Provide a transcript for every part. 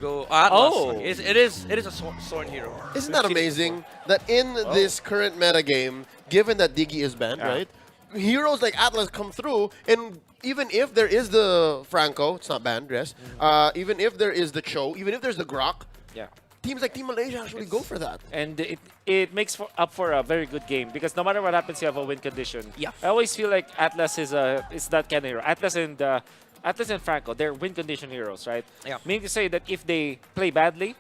Go Atlas. Oh. It is a Sorn hero. Isn't that amazing that in this current meta game, given that Diggy is banned, right? Heroes like Atlas come through, and even if there is the Franco, it's not banned, yes. Even if there is the Cho, even if there's the Grok, Yeah. teams like Team Malaysia actually go for that. And it makes up for a very good game because no matter what happens, you have a win condition. Yeah. I always feel like Atlas is that kind of hero. Atlas and Franco, they're win condition heroes, right? Yeah. Meaning to say that if they play badly,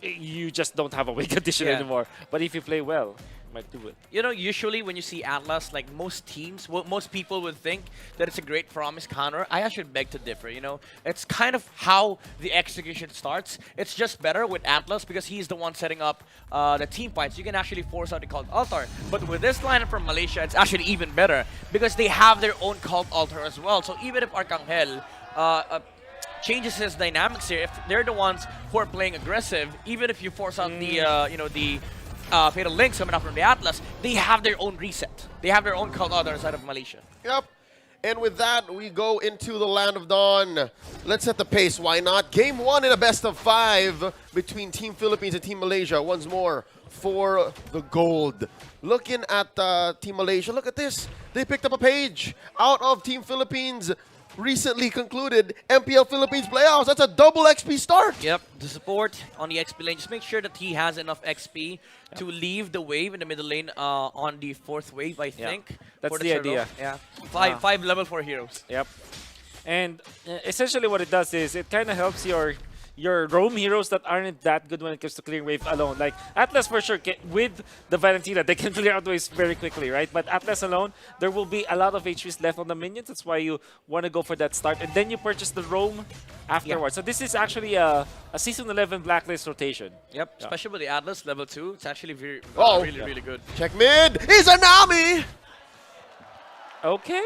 you just don't have a win condition anymore. But if you play well, you might do it. You know, usually when you see Atlas, like most teams, most people would think that it's a great promise counter. I actually beg to differ, you know. It's kind of how the execution starts. It's just better with Atlas because he's the one setting up the team fights. You can actually force out the cult altar. But with this lineup from Malaysia, it's actually even better because they have their own cult altar as well. So even if Arcangel changes his dynamics here, if they're the ones who are playing aggressive, even if you force out the Fatal Links coming up from the Atlas, they have their own reset. They have their own cult altar inside of Malaysia. Yep. And with that, we go into the Land of Dawn. Let's set the pace. Why not? Game 1 in a best of 5 between Team Philippines and Team Malaysia. Once more for the gold. Looking at Team Malaysia, look at this. They picked up a page out of Team Philippines. Recently concluded MPL Philippines playoffs. That's a double XP start. Yep, the support on the XP lane. Just make sure that he has enough XP to leave the wave in the middle lane on the 4th wave, I think. That's for the turtle. idea. Yeah, five level 4 heroes. Yep. And essentially what it does is it kind of helps your roam heroes that aren't that good when it comes to clearing wave alone. Like Atlas for sure, with the Valentina, they can clear out waves very quickly, right? But Atlas alone, there will be a lot of HPs left on the minions. That's why you want to go for that start. And then you purchase the roam afterwards. So this is actually a Season 11 Blacklist rotation. Yep, especially with the Atlas level 2. It's actually very, Oh. really good. Check mid. Izanami. Okay.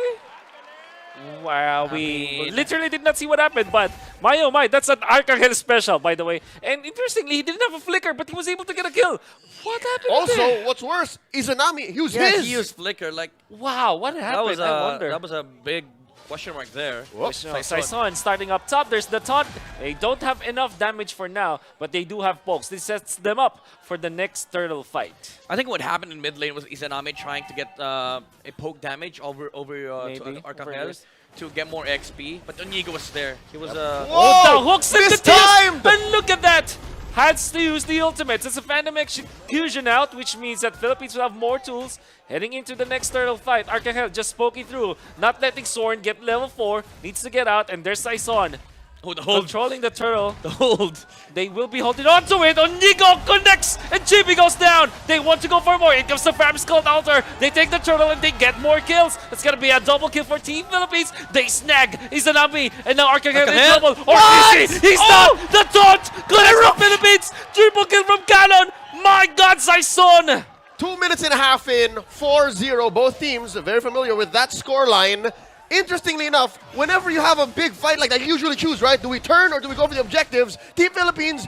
Wow, we mean- literally did not see what happened, but my oh my, that's an Arcangel special, by the way. And interestingly, he didn't have a flicker, but he was able to get a kill. What happened Also, there? what's worse, Izanami, he used Yeah, his. he used Flicker. Like, Wow, what happened? I wonder. that was a big question mark there. Whoops. Saison starting up top. There's the taunt. They don't have enough damage for now, but they do have pokes. This sets them up for the next turtle fight. I think what happened in mid lane was Izanami trying to get a poke damage over to Maybe, Arcangel over this. to get more XP, but Onigo was there. He was Whoa! Oh, the hooks and the Mistimed! tips! And look at that! Has to use the ultimates. It's a Phantom Execution out, which means that Philippines will have more tools heading into the next turtle fight. Arcangel just poking through, not letting Sorn get level 4, needs to get out, and there's Saison. Oh, the hold. Controlling the turtle. The hold. They will be holding on to it. Onigo connects and JB goes down. They want to go for more. In comes the Fam's Cult Altar. They take the turtle and they get more kills. It's going to be a double kill for Team Philippines. They snag Izanami and now Arcangel in trouble. Or is he? He's not. The taunt. Clear up Philippines. Triple kill from Cannon. My God, Saison. 2 minutes and a half in, 4-0. Both teams very familiar with that scoreline. Interestingly enough, whenever you have a big fight like that, you usually choose, right? Do we turn or do we go for the objectives? Team Philippines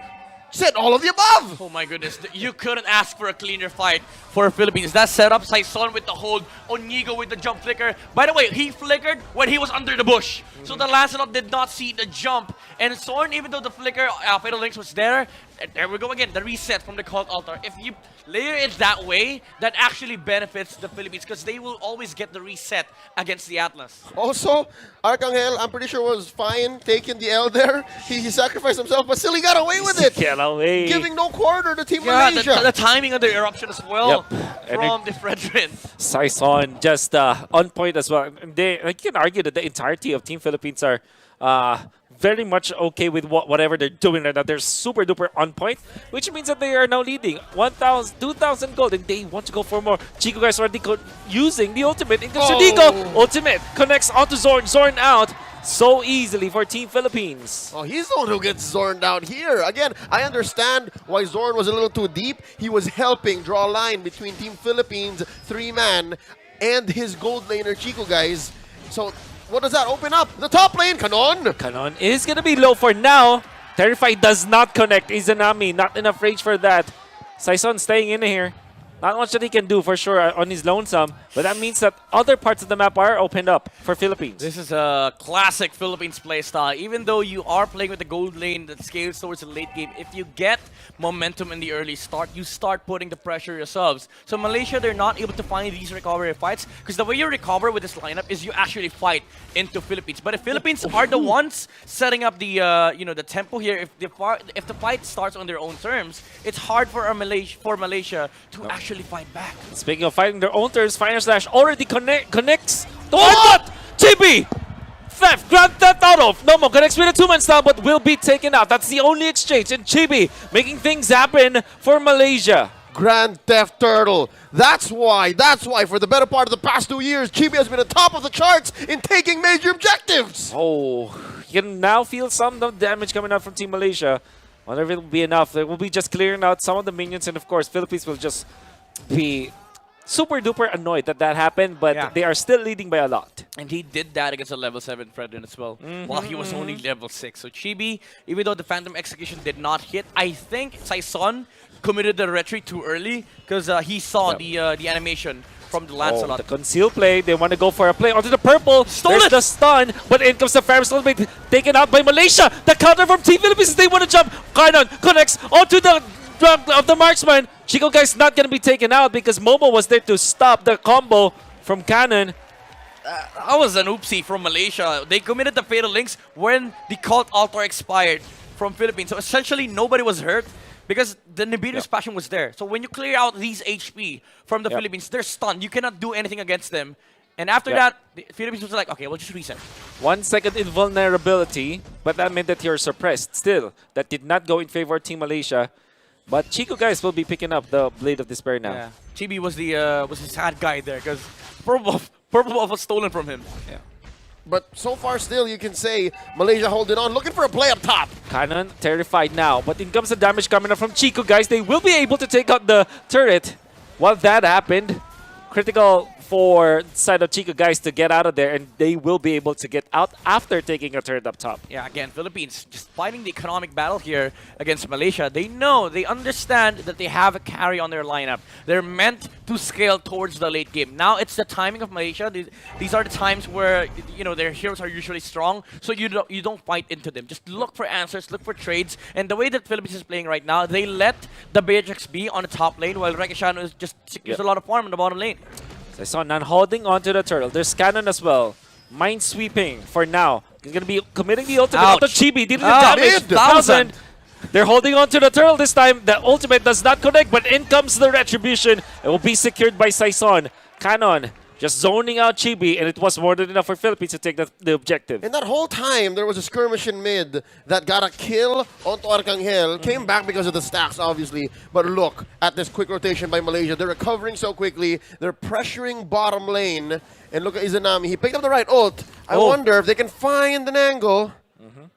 said all of the above. Oh my goodness, you couldn't ask for a cleaner fight for Philippines. That setup, Saison with the hold, Onigo with the jump flicker. By the way, he flickered when he was under the bush. So the Lancelot did not see the jump. And Sorn, even though the flicker, Fatal Links was there we go again, the reset from the cult altar. If you layer it that way, that actually benefits the Philippines because they will always get the reset against the Atlas. Also, Arcangel, I'm pretty sure was fine taking the L there. He sacrificed himself, but still he got away with it. Get away. Giving no quarter to Team Yeah, Malaysia. the timing of the eruption as well Yep. from the Fredrin. Saison just on point as well. And you can argue that the entirety of Team Philippines are very much okay with whatever they're doing right now. They're super duper on point, which means that they are now leading 1,000, 2,000 gold, and they want to go for more. Chico guys already using the ultimate. In comes Nico. Ultimate connects onto Zorn. Zorn out so easily for Team Philippines. Oh, he's the one who gets Zorned out here. Again, I understand why Zorn was a little too deep. He was helping draw a line between Team Philippines, 3-man, and his gold laner Chico guys. So what does that open up? The top lane, Canon! Canon is going to be low for now. Terrify does not connect. Izanami, not enough rage for that. Saison staying in here. Not much that he can do for sure on his lonesome, but that means that other parts of the map are opened up for Philippines. This is a classic Philippines playstyle. Even though you are playing with the gold lane that scales towards the late game, if you get momentum in the early start, you start putting the pressure yourselves. So Malaysia, they're not able to find these recovery fights because the way you recover with this lineup is you actually fight into Philippines. But if Philippines are the ones setting up the the tempo here, if the fight starts on their own terms, it's hard for Malaysia to actually fight back. Speaking of fighting their own terms, Fire Slash already connects to what? GB! Theft, Grand Theft Auto. Nomo connects with a two-man style but will be taken out. That's the only exchange. And Chibi making things happen for Malaysia. Grand Theft Turtle. That's why for the better part of the past 2 years, Chibi has been at top of the charts in taking major objectives. Oh, you can now feel some of the damage coming out from Team Malaysia. Wonder if it will be enough. They will be just clearing out some of the minions, and of course, Philippines will just be super duper annoyed that happened, but they are still leading by a lot. And he did that against a level 7 Fredrin as well, while he was only level 6. So Chibi, even though the Phantom Execution did not hit, I think Saison committed the retreat too early because he saw the animation from the Lancelot. The conceal play, they want to go for a play onto the purple. There's the stun, but in comes the Phantom Stone Blade, taken out by Malaysia. The counter from Team Philippines, they want to jump. Carnon connects onto the drug of the marksman. Chico Guy's not going to be taken out because Momo was there to stop the combo from Cannon. That was an oopsie from Malaysia. They committed the Fatal Links when the Cult Altar expired from Philippines. So essentially, nobody was hurt because the Nibiru's passion was there. So when you clear out these HP from the Philippines, they're stunned. You cannot do anything against them. And after that, the Philippines was like, okay, we'll just reset. 1 second invulnerability, but that meant that you're suppressed. Still, that did not go in favor of Team Malaysia. But Chico Guys will be picking up the Blade of Despair now. Yeah. Chibi was the sad guy there because Purple Buff was stolen from him. Yeah. But so far still, you can say Malaysia holding on, looking for a play up top. Cannon terrified now, but in comes the damage coming up from Chico Guys. They will be able to take out the turret. While that happened, critical for side of Chico Guys to get out of there, and they will be able to get out after taking a turret up top. Yeah, again, Philippines just fighting the economic battle here against Malaysia. They know, they understand that they have a carry on their lineup. They're meant to scale towards the late game. Now it's the timing of Malaysia. These are the times where their heroes are usually strong, so you don't fight into them. Just look for answers, look for trades. And the way that Philippines is playing right now, they let the Beatrix be on the top lane while Rekishano is just secures a lot of farm in the bottom lane. So I saw Nan holding onto the turtle. There's Cannon as well. Mind sweeping for now. He's going to be committing the ultimate onto Chibi. Didn't damage. 1,000. They're holding onto the turtle this time. The ultimate does not connect, but in comes the retribution. It will be secured by Saison. Cannon just zoning out Chibi, and it was more than enough for Philippines to take the objective. And that whole time, there was a skirmish in mid that got a kill onto Arcangel. Came back because of the stacks, obviously. But look at this quick rotation by Malaysia. They're recovering so quickly. They're pressuring bottom lane. And look at Izanami. He picked up the right ult. I wonder if they can find an angle.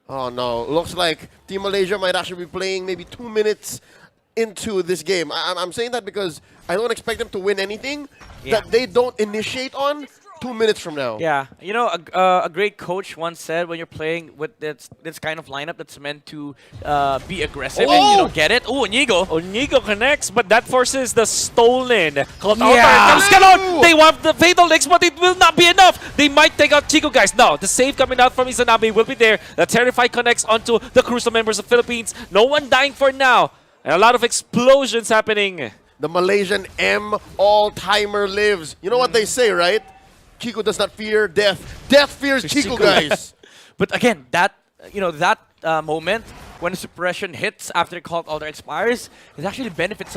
Oh, no. Looks like Team Malaysia might actually be playing maybe 2 minutes into this game. I'm saying that because I don't expect them to win anything that they don't initiate on 2 minutes from now. Yeah, a great coach once said when you're playing with this kind of lineup that's meant to be aggressive and you don't get it. Oh, Onigo connects, but that forces the stolen. Comes Galon. They want the Fatal Links, but it will not be enough. They might take out Chico Guys. No, the save coming out from Izanami will be there. The Terrify connects onto the crucial members of Philippines. No one dying for now. And a lot of explosions happening. The Malaysian M all-timer lives. You know what they say, right? Chico does not fear death. Death fears Chico, guys. But again, that moment when suppression hits after the Cult Altar expires, it actually benefits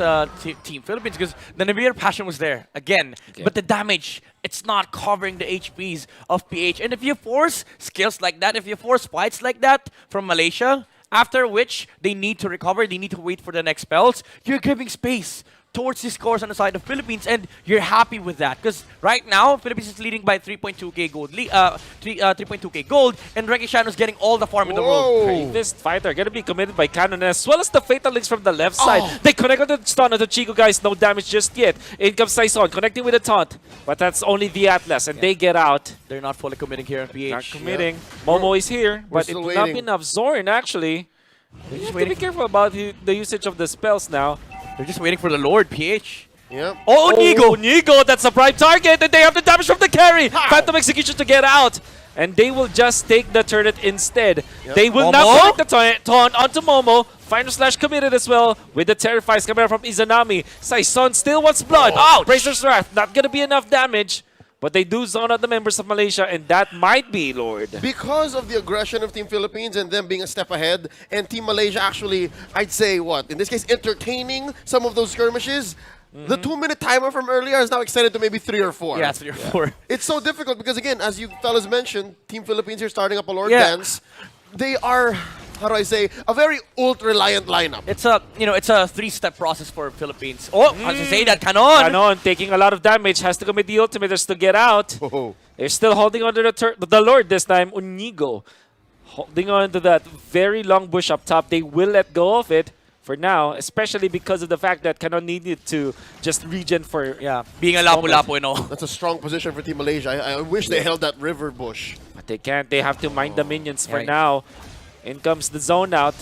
Team Philippines because the Navir passion was there again. But the damage, it's not covering the HPs of PH. And if you force skills like that, if you force fights like that from Malaysia, after which they need to recover, they need to wait for the next spells, you're giving space towards the scores on the side of Philippines, and you're happy with that because right now Philippines is leading by 3.2k gold, 3.2k gold, and Rekishano's getting all the farm in the world. This fighter gonna be committed by Cannon as well as the Fatal Links from the left side. They connect on the stun onto Chico Guys, no damage just yet. In comes Saison connecting with a taunt, but that's only the Atlas, and they get out. They're not fully committing here in PH. Not committing. Momo is here, but it will not be enough. Zorn actually. You have to be careful about the usage of the spells now. They're just waiting for the Lord, PH. Yep. Oh, Nigo! Nigo, that's a prime target, and they have the damage from the carry. Phantom Execution to get out. And they will just take the turret instead. Yep. They will Momo? not connect the taunt onto Momo. Final slash committed as well with the Terrifies coming from Izanami. Saison still wants blood. Ouch. Bracer's Wrath, not gonna be enough damage. But they do zone out the members of Malaysia, and that might be, Lord. Because of the aggression of Team Philippines and them being a step ahead, and Team Malaysia actually, I'd say, in this case, entertaining some of those skirmishes, the 2-minute timer from earlier is now extended to maybe 3 or 4. Yeah, 3 or 4. It's so difficult because, again, as you fellas mentioned, Team Philippines here starting up a Lord Yeah. Dance. They are, how do I say, a very ult-reliant lineup. It's a, it's a 3-step process for Philippines. Oh, as you say that, Canon. Canon taking a lot of damage, has to commit the ultimate just to get out. Oh. They're still holding on to the Lord this time. Unigo holding on to that very long bush up top. They will let go of it for now, especially because of the fact that Canon needed to just regen for being a lapu-lapu, That's a strong position for Team Malaysia. I wish they held that river bush. But they can't. They have to mind the minions for Yeah. now. In comes the zone out.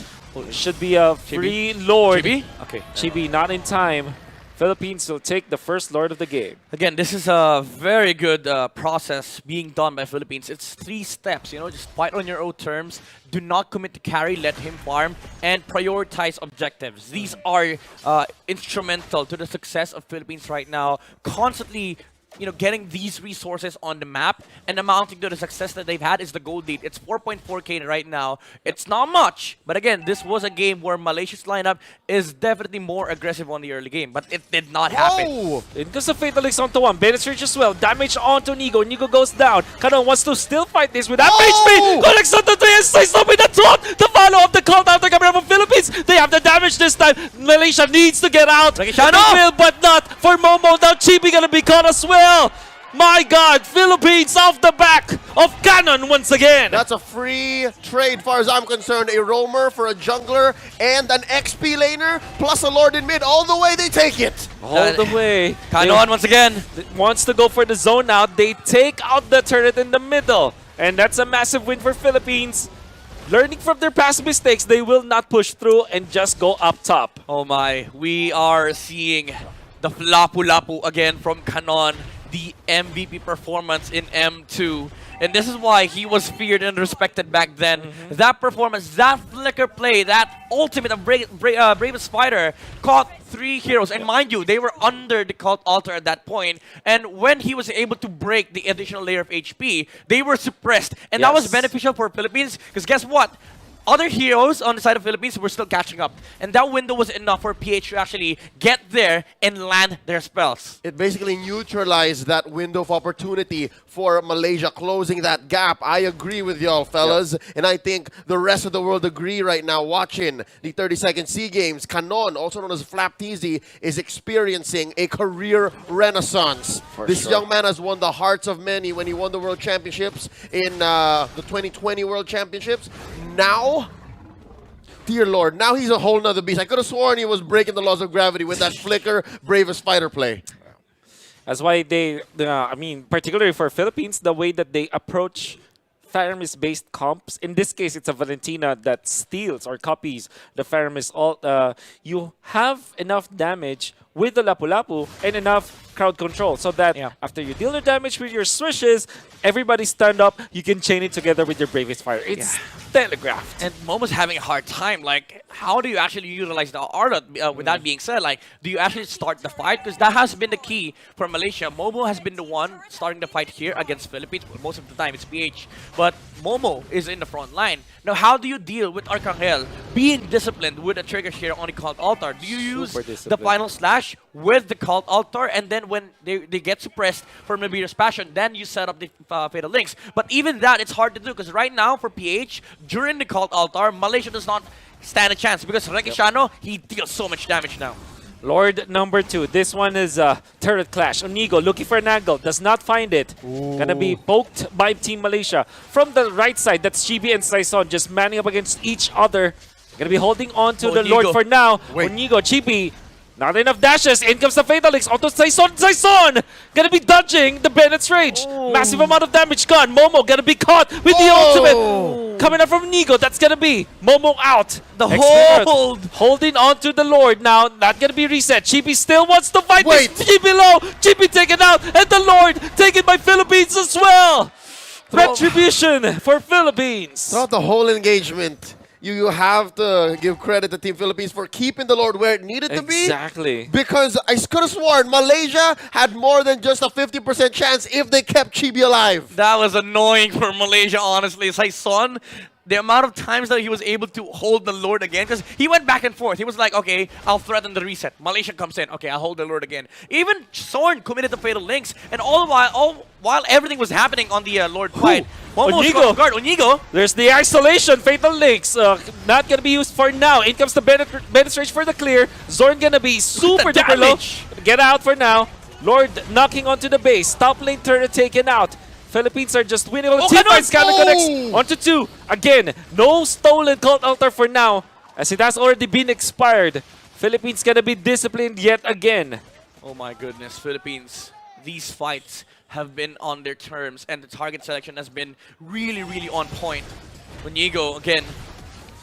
Should be a free Lord. Chibi? Okay. Chibi not in time. Philippines will take the first Lord of the game. Again, this is a very good process being done by Philippines. It's 3 steps, just fight on your own terms. Do not commit to carry, let him farm, and prioritize objectives. These are instrumental to the success of Philippines right now. Constantly getting these resources on the map and amounting to the success that they've had is the gold lead. It's 4.4k right now. It's not much, but again, this was a game where Malaysia's lineup is definitely more aggressive on the early game, but it did not happen. Oh! It goes to Fatalix onto one. Bennett Reach as well. Damage onto Nigo. Nigo goes down. Canon wants to still fight this with that HP. Connects onto 3 and stays up with the taunt to follow up the call out the camera from Philippines. They have the damage this time. Malaysia needs to get out. They will, but not for Momo. Now Chibi gonna be caught as well. My God, Philippines off the back of Canon once again. That's a free trade, far as I'm concerned. A roamer for a jungler and an XP laner, plus a Lord in mid. All the way, they take it. All the way. Canon once again. Wants to go for the zone out. They take out the turret in the middle. And that's a massive win for Philippines. Learning from their past mistakes, they will not push through and just go up top. Oh my, we are seeing the lapu-lapu again from Canon. The MVP performance in M2. And this is why he was feared and respected back then. That performance, that flicker play, that ultimate of Bravest Fighter caught 3 heroes. And mind you, they were under the cult altar at that point. And when he was able to break the additional layer of HP, they were suppressed. And that was beneficial for Philippines because guess what? Other heroes on the side of Philippines were still catching up. And that window was enough for PH to actually get there and land their spells. It basically neutralized that window of opportunity for Malaysia closing that gap. I agree with y'all, fellas. And I think the rest of the world agree right now watching the 32nd SEA Games. Canon, also known as Flap TZ, is experiencing a career renaissance. This young man has won the hearts of many when he won the World Championships in the 2020 World Championships. Now, dear Lord, now he's a whole nother beast. I could have sworn he was breaking the laws of gravity with that flicker Bravest Fighter play. That's why they, particularly for Philippines, the way that they approach Faramis-based comps, in this case, it's a Valentina that steals or copies the Faramis ult. You have enough damage with the Lapu-Lapu and enough crowd control so that after you deal the damage with your swishes, everybody stand up, you can chain it together with your Bravest Fire. It's telegraphed. And Momo's having a hard time. Like, how do you actually utilize the Arda? With that being said, like, do you actually start the fight? Because that has been the key for Malaysia. Momo has been the one starting the fight here against Philippines. Most of the time, it's PH. But Momo is in the front line. Now, how do you deal with Arcangel being disciplined with a trigger here on the Cult Altar? Do you use the final slash with the Cult Altar, and then when they get suppressed from the Beer's Passion, then you set up the Fatal Links? But even that, it's hard to do, because right now, for PH, during the Cult Altar, Malaysia does not stand a chance, because Rekishano, he deals so much damage now. Lord number 2. This one is a turret clash. Onigo looking for an angle. Does not find it. Gonna be poked by Team Malaysia. From the right side, that's Chibi and Saison just manning up against each other. Gonna be holding on to the Lord for now. Onigo, Chibi Not enough dashes. In comes the Fatal Links onto Saison. Saison gonna be dodging the Bennett's Rage. Massive amount of damage gone. Momo gonna be caught with the ultimate. Coming up from Nigo. That's gonna be Momo out. The Xmir hold. holding on to the Lord now. Not gonna be reset. Chibi still wants to fight. Wait. This Chibi low. Chibi taken out. And the Lord taken by Philippines as well. Retribution for Philippines. Throughout the whole engagement, you have to give credit to Team Philippines for keeping the Lord where it needed to be. Exactly. Because I could have sworn Malaysia had more than just a 50% chance if they kept Chibi alive. That was annoying for Malaysia, honestly. Saison, the amount of times that he was able to hold the Lord again, because he went back and forth. He was like, okay, I'll threaten the reset. Malaysia comes in. Okay, I'll hold the Lord again. Even Sorn committed the Fatal Links, and all while everything was happening on the Lord fight, Onyigo. Onyigo. There's the isolation. Fatal Links. Not gonna be used for now. In comes the Bennett's Rage for the clear. Zorn gonna be super duper low. Get out for now. Lord knocking onto the base. Top lane turret taken out. Philippines are just winning. Team fights Cannon connects onto 2. Again, no stolen Cult Altar for now, as it has already been expired. Philippines gonna be disciplined yet again. Oh my goodness, Philippines. These fights have been on their terms, and the target selection has been really, really on point. Onyigo again.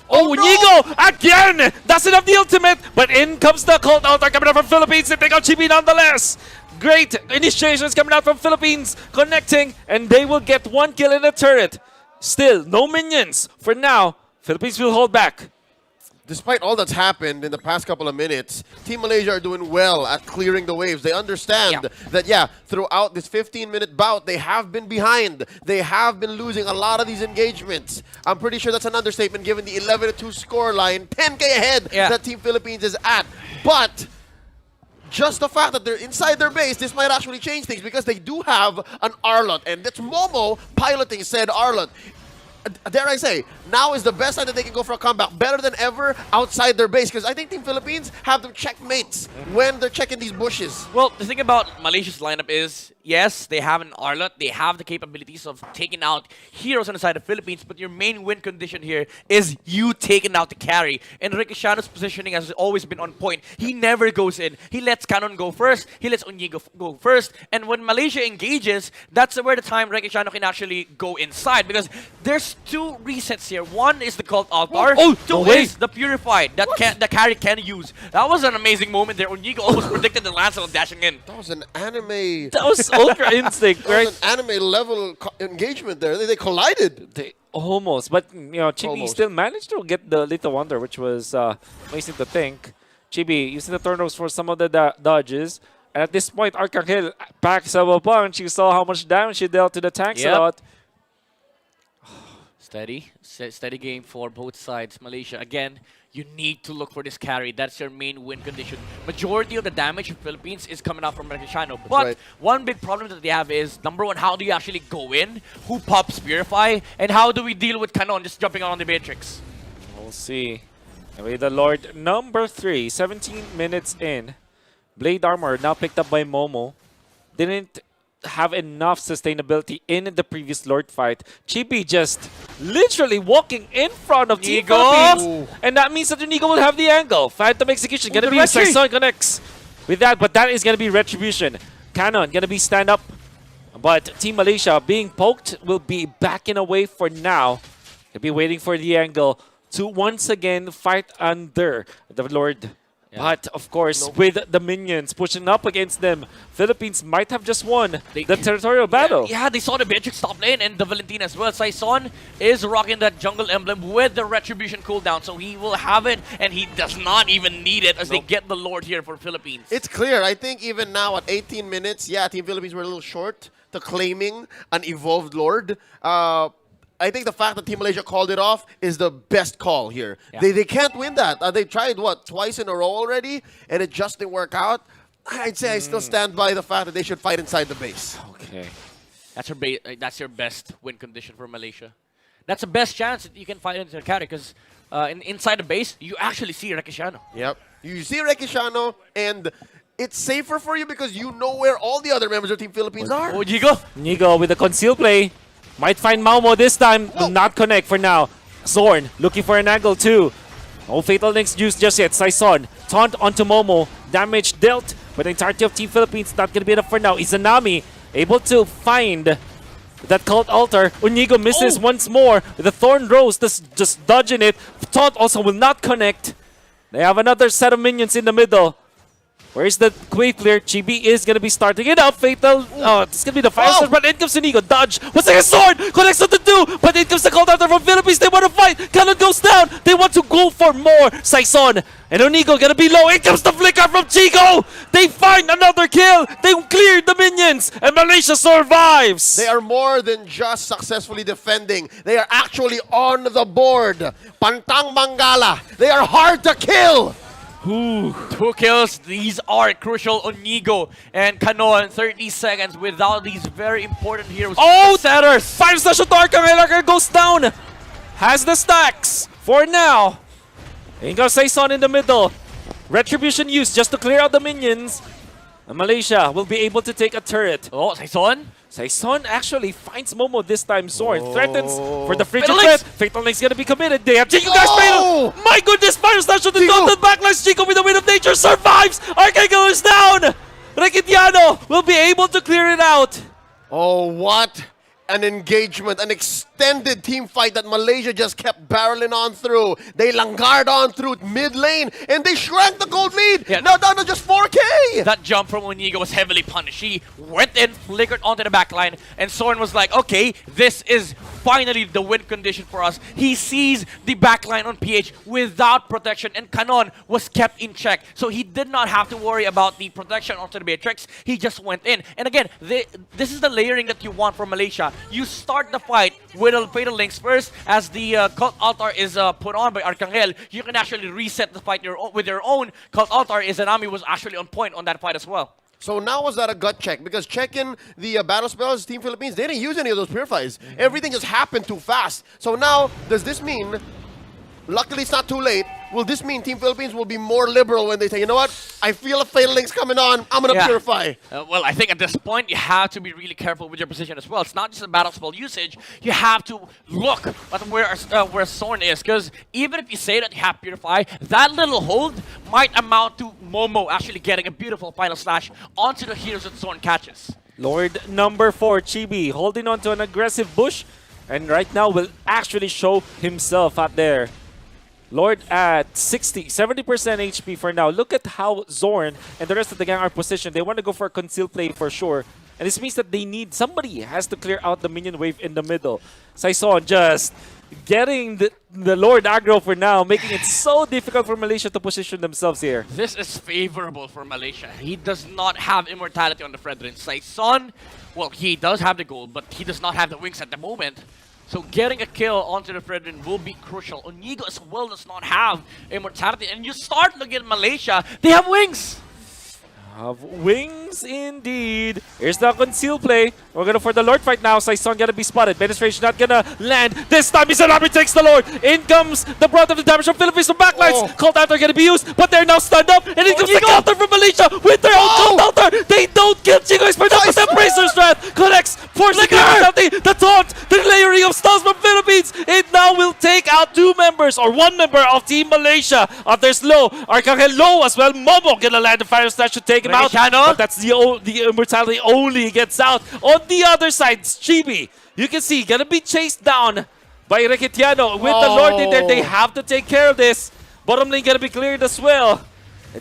Oh, Onyigo again! Doesn't have the ultimate, but in comes the Cult Altar coming out from Philippines. They take out Chibi nonetheless. Great initiations coming out from Philippines, connecting, and they will get 1 kill in the turret. Still, no minions. For now, Philippines will hold back. Despite all that's happened in the past couple of minutes, Team Malaysia are doing well at clearing the waves. They understand that, throughout this 15-minute bout, they have been behind. They have been losing a lot of these engagements. I'm pretty sure that's an understatement given the 11-2 scoreline, 10K ahead that Team Philippines is at. But just the fact that they're inside their base, this might actually change things because they do have an Arlot, and that's Momo piloting said Arlot. Dare I say, now is the best time that they can go for a comeback. Better than ever outside their base, because I think Team Philippines have them checkmates when they're checking these bushes. Well, the thing about Malaysia's lineup is, yes, they have an Arlot. They have the capabilities of taking out heroes on the side of Philippines, but your main win condition here is you taking out the carry. And Rikishano's positioning has always been on point. He never goes in. He lets Cannon go first. He lets Onyigo go first. And when Malaysia engages, that's where the time Rikishano can actually go inside, because there's 2 resets here. One is the Cult Altar. Two is the Purified that the carry can use. That was an amazing moment there. Onyigo almost predicted the Lancelot dashing in. That was an anime. That was Ultra Instinct, That right? was an anime level engagement there. They collided. They almost, but Chibi still managed to get the Little Wonder, which was amazing to think. Chibi using the turnovers for some of the dodges. And at this point, Arcangel packs up a punch. You saw how much damage she dealt to the tanks a lot. Steady game for both sides. Malaysia, again, you need to look for this carry. That's your main win condition. Majority of the damage of Philippines is coming out from Rikishano. But one big problem that they have is, number one, how do you actually go in? Who pops Purify? And how do we deal with Cannon just jumping on the Matrix? We'll see. Anyway, the Lord number 3, 17 minutes in. Blade Armor now picked up by Momo. Didn't have enough sustainability in the previous Lord fight. Chibi just literally walking in front of Team Philippines. And that means that Nigo will have the angle. Phantom Execution gonna be Saison connects with that, but that is gonna be Retribution. Cannon gonna be stand up. But Team Malaysia being poked will be backing away for now. They'll be waiting for the angle to once again fight under the Lord. But, of course, with the minions pushing up against them, Philippines might have just won the territorial battle. Yeah, they saw the Matrix top lane and the Valentina as well. Saison is rocking that jungle emblem with the Retribution cooldown, so he will have it, and he does not even need it as they get the Lord here for Philippines. It's clear. I think even now at 18 minutes, Team Philippines were a little short to claiming an evolved Lord. I think the fact that Team Malaysia called it off is the best call here. They can't win that. They tried, twice in a row already, and it just didn't work out. I'd say I still stand by the fact that they should fight inside the base. Okay. That's your best win condition for Malaysia. That's the best chance that you can fight into the carry, because inside the base, you actually see Rikishano. Yep. You see Rikishano, and it's safer for you because you know where all the other members of Team Philippines are. Oh, Nigo! Nigo with the conceal play. Might find Maumo this time. Will not connect for now. Zorn looking for an angle too. No Fatal Links used just yet. Saison taunt onto Momo. damage dealt by the entirety of Team Philippines. Not going to be enough for now. Izanami able to find that cult altar. UNGEGN misses once more. The Thorn Rose just dodging it. Taunt also will not connect. They have another set of minions in the middle. Where's the quick clear? Chibi is going to be starting it up. Fatal. Oh, it's going to be the fire sword, but in comes UNGEGN. Dodge. What's the sword? Connects on the 2. But in comes the cult altar from Philippines. They want to fight. Cannon goes down. They want to go for more. Saison. And UNGEGN going to be low. In comes the flicker from Chico. They find another kill. They cleared the minions. And Malaysia survives. They are more than just successfully defending. They are actually on the board. Pantang Mangala. They are hard to kill. Ooh, 2 kills. These are crucial. UNGEGN and Kano in 30 seconds without these very important heroes. Oh, setters! 5 star shot to Keila goes down. Has the stacks for now. Ingo Saison in the middle. Retribution used just to clear out the minions. And Malaysia will be able to take a turret. Oh, Saison? Saison actually finds Momo this time. Zorn threatens for the frigid Fatal threat. Links! Fatal Link's gonna be committed. They have Chico guys Oh! fatal. My goodness, fire slash to the dotted backlash. Chico with the wind of nature survives. Archangel is down. Rekitiano will be able to clear it out. Oh, what an engagement, an extended team fight that Malaysia just kept barreling on through. They langared on through mid lane, and they shrank the gold lead. Yeah. Now down to just 4K. That jump from UNGEGN was heavily punished. He went in, flickered onto the back line, and Zorn was like, okay, this is finally the win condition for us. He sees the back line on PH without protection, and Kanon was kept in check. So he did not have to worry about the protection onto the Beatrix. He just went in. And again, this is the layering that you want from Malaysia. You start the fight with a Fatal Links first. As the Cult Altar is put on by Arcangel, you can actually reset the fight with your own Cult Altar. Izanami was actually on point on that fight as well. So now was that a gut check? Because checking the battle spells, Team Philippines, they didn't use any of those purifies. Everything just happened too fast. So now, does this mean, luckily it's not too late, will this mean Team Philippines will be more liberal when they say, you know what, I feel a Fatal Link's coming on, I'm going to purify? Well, I think at this point, you have to be really careful with your position as well. It's not just a battle spell usage. You have to look at where Zorn is. Because even if you say that you have Purify, that little hold might amount to Momo actually getting a beautiful final slash onto the heroes that Zorn catches. Lord number 4, Chibi, holding on to an aggressive bush. And right now will actually show himself out there. Lord at 70% HP for now. Look at how Zorn and the rest of the gang are positioned. They want to go for a concealed play for sure. And this means that they need somebody has to clear out the minion wave in the middle. Saison just getting the Lord aggro for now, making it so difficult for Malaysia to position themselves here. This is favorable for Malaysia. He does not have immortality on the Fredrin. Saison, well, he does have the gold, but he does not have the wings at the moment. So getting a kill onto the Fredrin will be crucial. UNGEGN as well does not have immortality. And you start looking at Malaysia, they have wings! Have wings indeed. Here's the conceal play. We're gonna for the Lord fight now. Saison gonna be spotted. Penetration not gonna land. This time Izanami takes the Lord. In comes the brunt of the damage from Philippines from backlines. Cult Altar gonna be used, but they're now stunned up. And in comes the counter from Malaysia with their own Cult Altar. They don't kill Chico Expert up with the Bracer Strat. Connects, forcing the taunt, the layering of stuns from Philippines. It now will take out 2 members or 1 member of Team Malaysia. There's low. Arcangel low as well. Momo gonna land the fire slash to take him out. But that's the immortality only gets out. On the other side, Chibi, you can see, gonna be chased down by Rekitiano. With the Lord in there, they have to take care of this. Bottom lane gonna be cleared as well.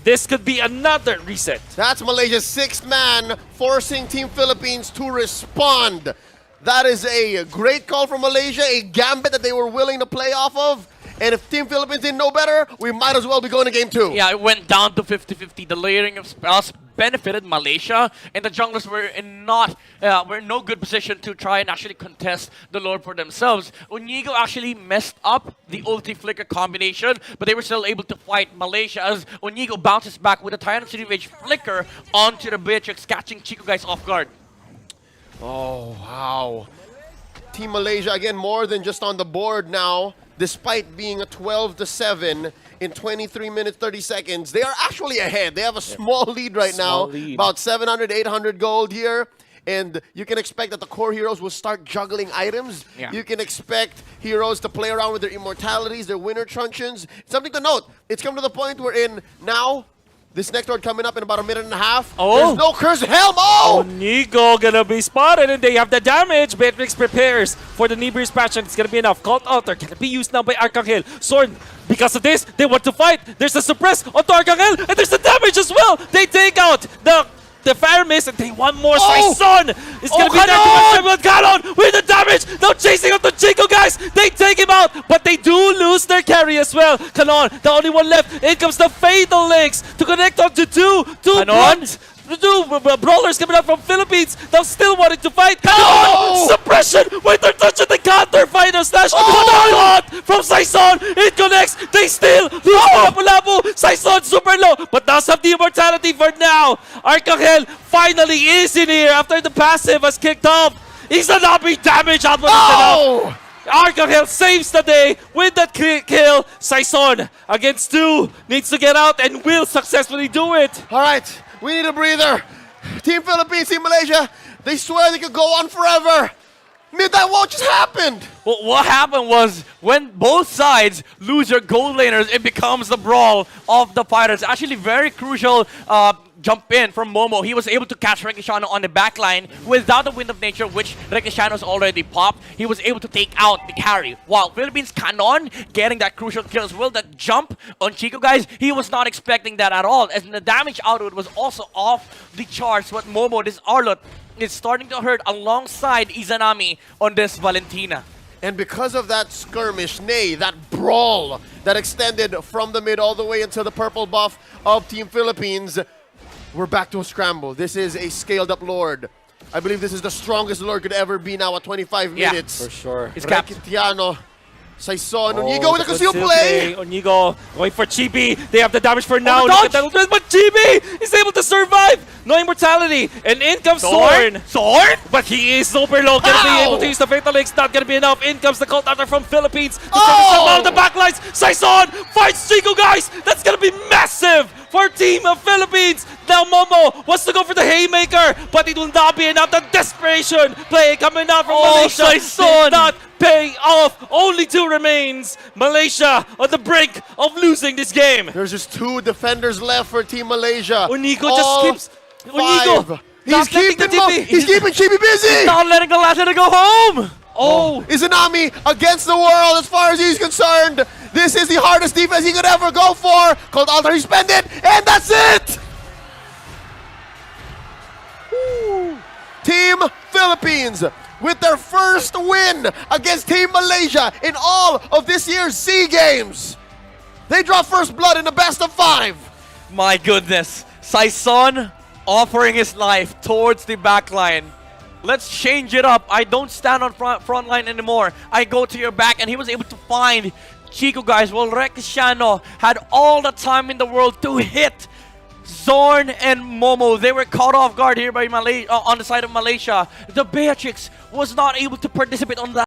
This could be another reset. That's Malaysia's 6th man, forcing Team Philippines to respond. That is a great call from Malaysia, a gambit that they were willing to play off of. And if Team Philippines didn't know better, we might as well be going to game 2. Yeah, it went down to 50-50. The layering of spells benefited Malaysia, and the junglers were in no good position to try and actually contest the Lord for themselves. UNGEGN actually messed up the ulti flicker combination, but they were still able to fight Malaysia as UNGEGN bounces back with a Tyrant City Rage flicker onto the Beatrix, catching Chico guys off guard. Oh, wow. Team Malaysia, again, more than just on the board now. Despite being a 12-7 in 23 minutes, 30 seconds, they are actually ahead. They have a small lead right now, about 700, 800 gold here. And you can expect that the core heroes will start juggling items. Yeah. You can expect heroes to play around with their immortalities, their winner truncheons. Something to note, it's come to the point wherein now This next ward coming up in about a minute and a half. Oh. There's no Curse Helm. Oh! Onigo gonna be spotted, and they have the damage. Beatrix prepares for the Nibiru's Passion. It's gonna be enough. Cult Altar can be used now by Arcangel. Sorn, because of this, they want to fight. There's a suppress onto Arcangel, and there's the damage as well. They take out the Fire Mist, and they want more. Oh! Saison is gonna be there to Canon with the damage. Now chasing up the Chico guys. They take him out, but they do lose their carry as well. Canon, the only one left. In comes the Fatal Links to connect onto two blunts. Two brawlers coming out from Philippines. Now still wanting to fight. Oh! Suppression with their touch at the counter. Final slash. Oh! From Saison. It connects. They still lose Lapu-Lapu. Saison super low, but does have the immortality for now. Arcangel finally is in here after the passive has kicked off. He's not being damaged out with Oh! Arcangel saves the day with that kill. Saison against two needs to get out and will successfully do it. All right, we need a breather. Team Philippines, Team Malaysia, they swear they could go on forever. That won't just happen. Well, what happened was when both sides lose their gold laners, it becomes the brawl of the fighters. Actually, very crucial jump in from Momo. He was able to catch Rekishano on the back line without the Wind of Nature, which Rekishano's already popped. He was able to take out the carry. While Philippines Canon getting that crucial kill as well, that jump on Chico guys, he was not expecting that at all. And the damage output was also off the charts. But Momo, this Arlot, is starting to hurt alongside Izanami on this Valentina. And because of that skirmish, nay, that brawl that extended from the mid all the way into the purple buff of Team Philippines, we're back to a scramble. This is a scaled-up Lord. I believe this is the strongest Lord could ever be now at 25 minutes. For sure. It's capped. Rakitiano, Saison, Onigo with a conceal play! Onigo going for Chibi. They have the damage for now. the Look at dodge! that, but Chibi is able to survive. No immortality. And in comes Sorn. Sorn? But he is super low. Gonna be Ow! able to use the Fatal Links. Not gonna be enough. In comes the Cult Archer from Philippines. Oh! Out of the backlines. Saison fights Chico guys. That's gonna be massive for Team of Philippines. Now Momo wants to go for the Haymaker, but it will not be enough. The desperation play coming out from Malaysia. Saison! Did not pay off. Only two remains. Malaysia on the brink of losing this game. There's just two defenders left for Team Malaysia. Onigo All just keeps. Onigo. five. He's keeping TP. He's keeping Chibi busy. Not letting the last hitter go home! Oh. Izanami against the world as far as he's concerned. This is the hardest defense he could ever go for. Called Altar, he spent it, and that's it! Woo. Team Philippines with their first win against Team Malaysia in all of this year's SEA Games. They draw first blood in the best of 5. My goodness. Saison offering his life towards the back line. Let's change it up. I don't stand on front line anymore. I go to your back, and he was able to find Chico guys. Well, Rekishano had all the time in the world to hit Zorn and Momo. They were caught off guard here by on the side of Malaysia. The Beatrix was not able to participate on that.